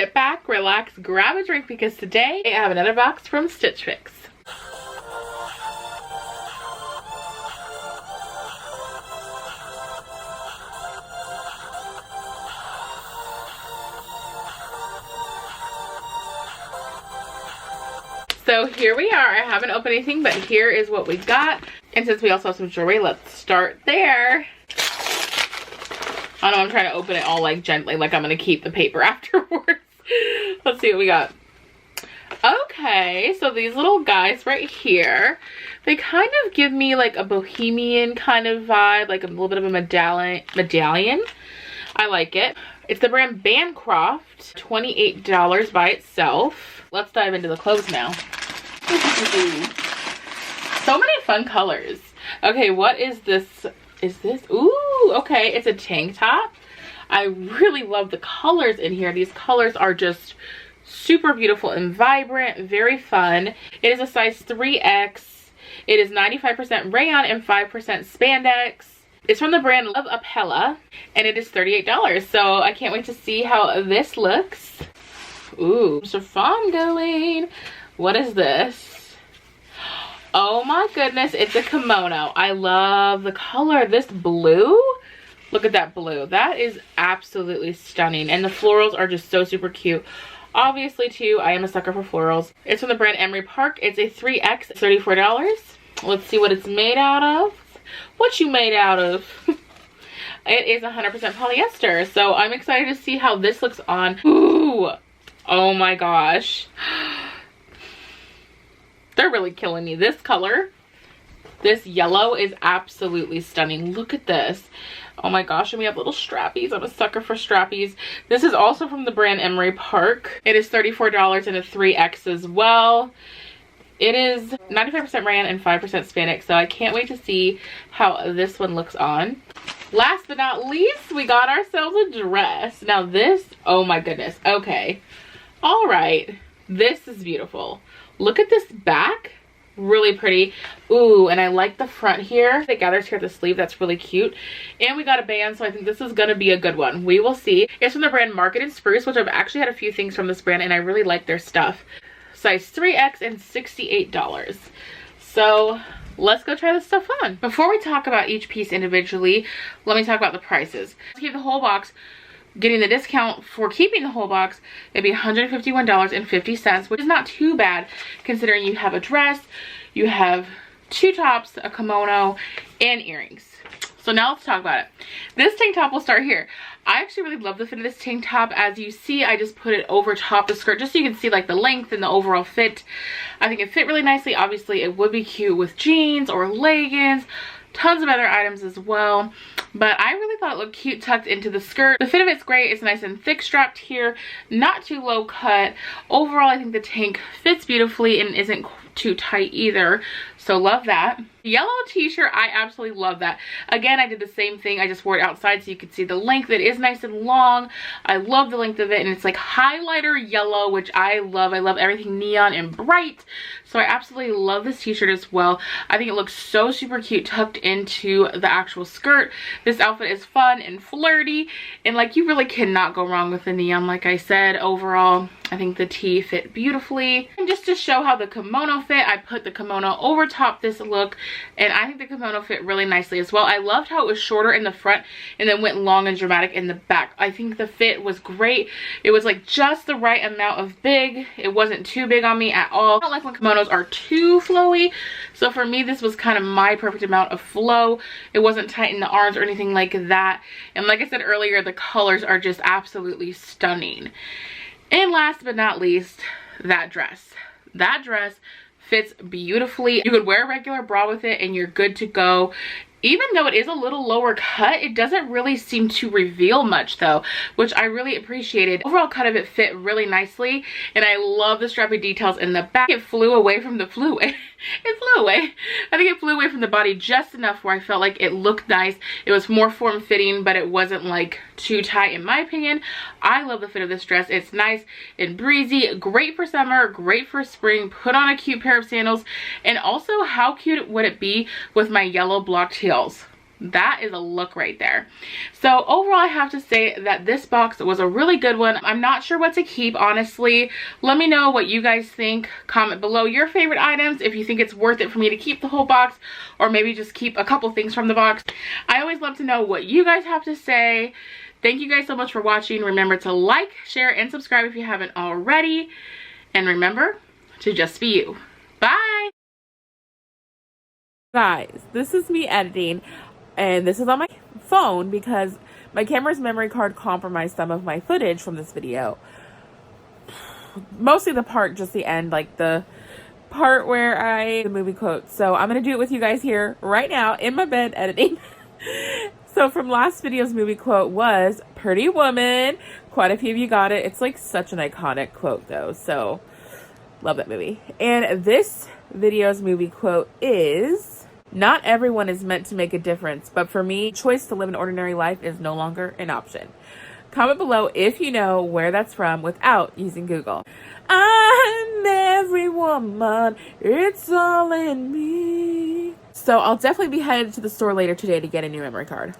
sit back, relax, grab a drink because today I have another box from Stitch Fix. So here we are. I haven't opened anything, but here is what we got. And since we also have some jewelry, let's start there. I know I'm trying to open it all like gently, like I'm gonna keep the paper afterwards. Let's see what we got. Okay, so these little guys right here, they kind of give me like a bohemian kind of vibe, like a little bit of a medallion. I like it. It's the brand Bancroft, $28 by itself. Let's dive into the clothes now. So many fun colors. Okay, what is this? Is this? Ooh, okay, it's a tank top. I really love the colors in here. These colors are just super beautiful and vibrant, very fun. It is a size 3X. It is 95% rayon and 5% spandex. It's from the brand Love Appella, and it is $38. So I can't wait to see how this looks. Ooh, chiffon going. What is this? Oh my goodness, it's a kimono. I love the color. This blue, look at that blue. That is absolutely stunning. And the florals are just so super cute. Obviously too, I am a sucker for florals. It's from the brand Emery Park. It's a 3X, $34. Let's see what it's made out of. What you made out of? It is 100% polyester. So I'm excited to see how this looks on. Ooh, oh my gosh. They're really killing me. This color, this yellow is absolutely stunning. Look at this. Oh my gosh, and we have little strappies. I'm a sucker for strappies. This is also from the brand Emery Park. It is $34 in a 3X as well. It is 95% rayon and 5% spandex, so I can't wait to see how this one looks on. Last but not least, we got ourselves a dress. Now this, oh my goodness, okay. All right, this is beautiful. Look at this back, really pretty. Ooh, and I like the front here. It gathers here at the sleeve, that's really cute. And we got a band, so I think this is gonna be a good one. We will see. It's from the brand Market and Spruce, which I've actually had a few things from this brand and I really like their stuff. Size 3X and $68. So let's go try this stuff on. Before we talk about each piece individually, let me talk about the prices. To keep the whole box, getting the discount for keeping the whole box, it'd be $151.50, which is not too bad considering you have a dress, you have 2 tops, a kimono, and earrings. So now let's talk about it. This tank top will start here. I actually really love the fit of this tank top. As you see, I just put it over top the skirt just so you can see like the length and the overall fit. I think it fit really nicely. Obviously, it would be cute with jeans or leggings. Tons of other items as well, but I really thought it looked cute tucked into the skirt. The fit of it's great. It's nice and thick strapped here, not too low cut. Overall, I think the tank fits beautifully and isn't too tight either, so love that. The yellow t-shirt, I absolutely love that. Again, I did the same thing. I just wore it outside so you could see the length. It is nice and long. I love the length of it, and it's like highlighter yellow, which I love. I love everything neon and bright, so I absolutely love this t-shirt as well. I think it looks so super cute tucked into the actual skirt. This outfit is fun and flirty, and like you really cannot go wrong with the neon. Like I said, overall, I think the tee fit beautifully. And just to show how the kimono fit, I put the kimono over top this look, and I think the kimono fit really nicely as well. I loved how it was shorter in the front and then went long and dramatic in the back. I think the fit was great. It was like just the right amount of big. It wasn't too big on me at all. I don't like when kimonos are too flowy, so for me this was kind of my perfect amount of flow. It wasn't tight in the arms or anything like that, and like I said earlier, the colors are just absolutely stunning. And last but not least, that dress. That dress fits beautifully. You could wear a regular bra with it and you're good to go. Even though it is a little lower cut, it doesn't really seem to reveal much though, which I really appreciated. Overall cut of it fit really nicely, and I love the strappy details in the back. It flew away from the it flew away. I think it flew away from the body just enough where I felt like it looked nice. It was more form-fitting, but it wasn't like too tight in my opinion. I love the fit of this dress. It's nice and breezy, great for summer, great for spring. Put on a cute pair of sandals, and also how cute would it be with my yellow blocked heels? That is a look right there. So overall, I have to say that this box was a really good one. I'm not sure what to keep, honestly. Let me know what you guys think. Comment below your favorite items, if you think it's worth it for me to keep the whole box, or maybe just keep a couple things from the box. I always love to know what you guys have to say. Thank you guys so much for watching. Remember to like, share, and subscribe if you haven't already. And remember to just be you. Bye! Guys, this is me editing. And this is on my phone because my camera's memory card compromised some of my footage from this video. Mostly the part, just the end, like the part where the movie quote. So I'm going to do it with you guys here right now in my bed editing. So from last video's movie quote was Pretty Woman. Quite a few of you got it. It's like such an iconic quote though. So love that movie. And this video's movie quote is... Not everyone is meant to make a difference, but for me, choice to live an ordinary life is no longer an option. Comment below if you know where that's from without using Google. I'm every woman, it's all in me. So I'll definitely be headed to the store later today to get a new memory card.